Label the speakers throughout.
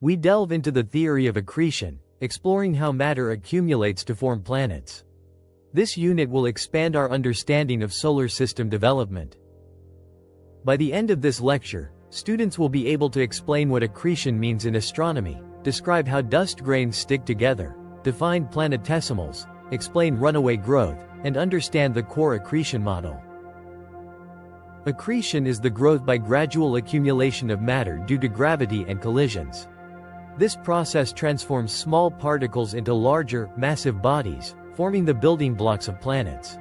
Speaker 1: We delve into the theory of accretion, exploring how matter accumulates to form planets. This unit will expand our understanding of solar system development. By the end of this lecture, students will be able to explain what accretion means in astronomy, describe how dust grains stick together, define planetesimals, explain runaway growth, and understand the core accretion model. Accretion is the growth by gradual accumulation of matter due to gravity and collisions. This process transforms small particles into larger, massive bodies, forming the building blocks of planets.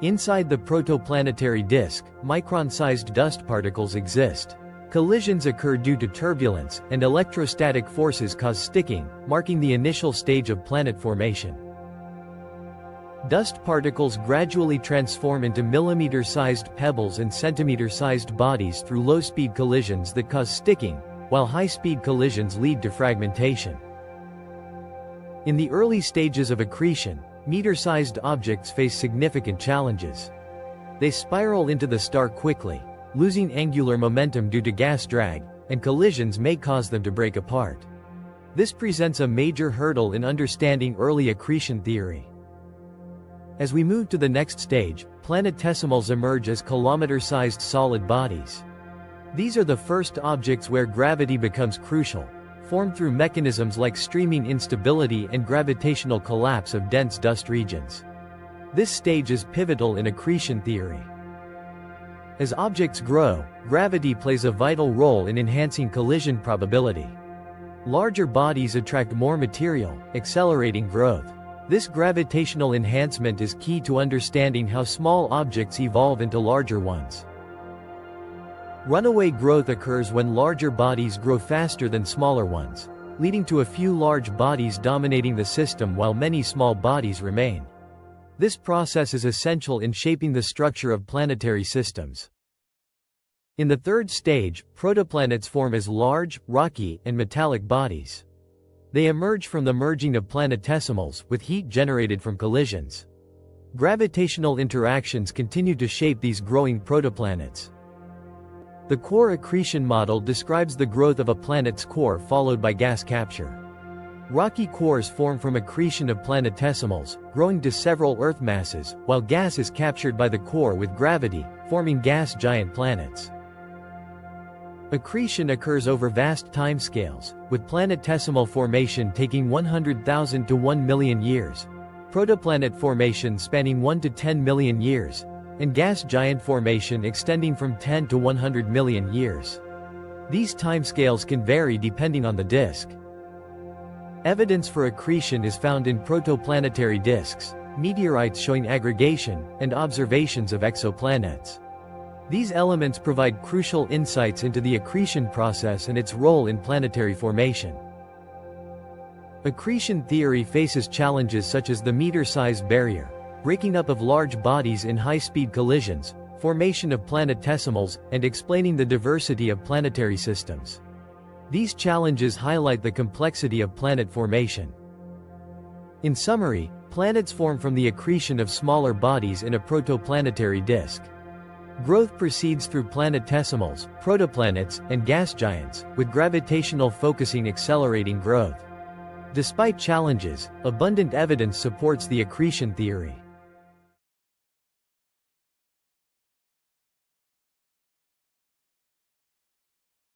Speaker 1: Inside the protoplanetary disk, micron-sized dust particles exist. Collisions occur due to turbulence, and electrostatic forces cause sticking, marking the initial stage of planet formation. Dust particles gradually transform into millimeter-sized pebbles and centimeter-sized bodies through low-speed collisions that cause sticking, while high-speed collisions lead to fragmentation. In the early stages of accretion, meter-sized objects face significant challenges. They spiral into the star quickly, losing angular momentum due to gas drag, and collisions may cause them to break apart. This presents a major hurdle in understanding early accretion theory. As we move to the next stage, planetesimals emerge as kilometer-sized solid bodies. These are the first objects where gravity becomes crucial, formed through mechanisms like streaming instability and gravitational collapse of dense dust regions. This stage is pivotal in accretion theory. As objects grow, gravity plays a vital role in enhancing collision probability. Larger bodies attract more material, accelerating growth. This gravitational enhancement is key to understanding how small objects evolve into larger ones. Runaway growth occurs when larger bodies grow faster than smaller ones, leading to a few large bodies dominating the system while many small bodies remain. This process is essential in shaping the structure of planetary systems. In the third stage, protoplanets form as large, rocky, and metallic bodies. They emerge from the merging of planetesimals, with heat generated from collisions. Gravitational interactions continue to shape these growing protoplanets. The core accretion model describes the growth of a planet's core followed by gas capture. Rocky cores form from accretion of planetesimals, growing to several Earth masses, while gas is captured by the core with gravity, forming gas giant planets. Accretion occurs over vast timescales, with planetesimal formation taking 100,000 to 1 million years, protoplanet formation spanning 1 to 10 million years, and gas giant formation extending from 10 to 100 million years. These timescales can vary depending on the disk. Evidence for accretion is found in protoplanetary disks, meteorites showing aggregation, and observations of exoplanets. These elements provide crucial insights into the accretion process and its role in planetary formation. Accretion theory faces challenges such as the meter-size barrier, breaking up of large bodies in high-speed collisions, formation of planetesimals, and explaining the diversity of planetary systems. These challenges highlight the complexity of planet formation. In summary, planets form from the accretion of smaller bodies in a protoplanetary disk. Growth proceeds through planetesimals, protoplanets, and gas giants, with gravitational focusing accelerating growth. Despite challenges, abundant evidence supports the accretion theory.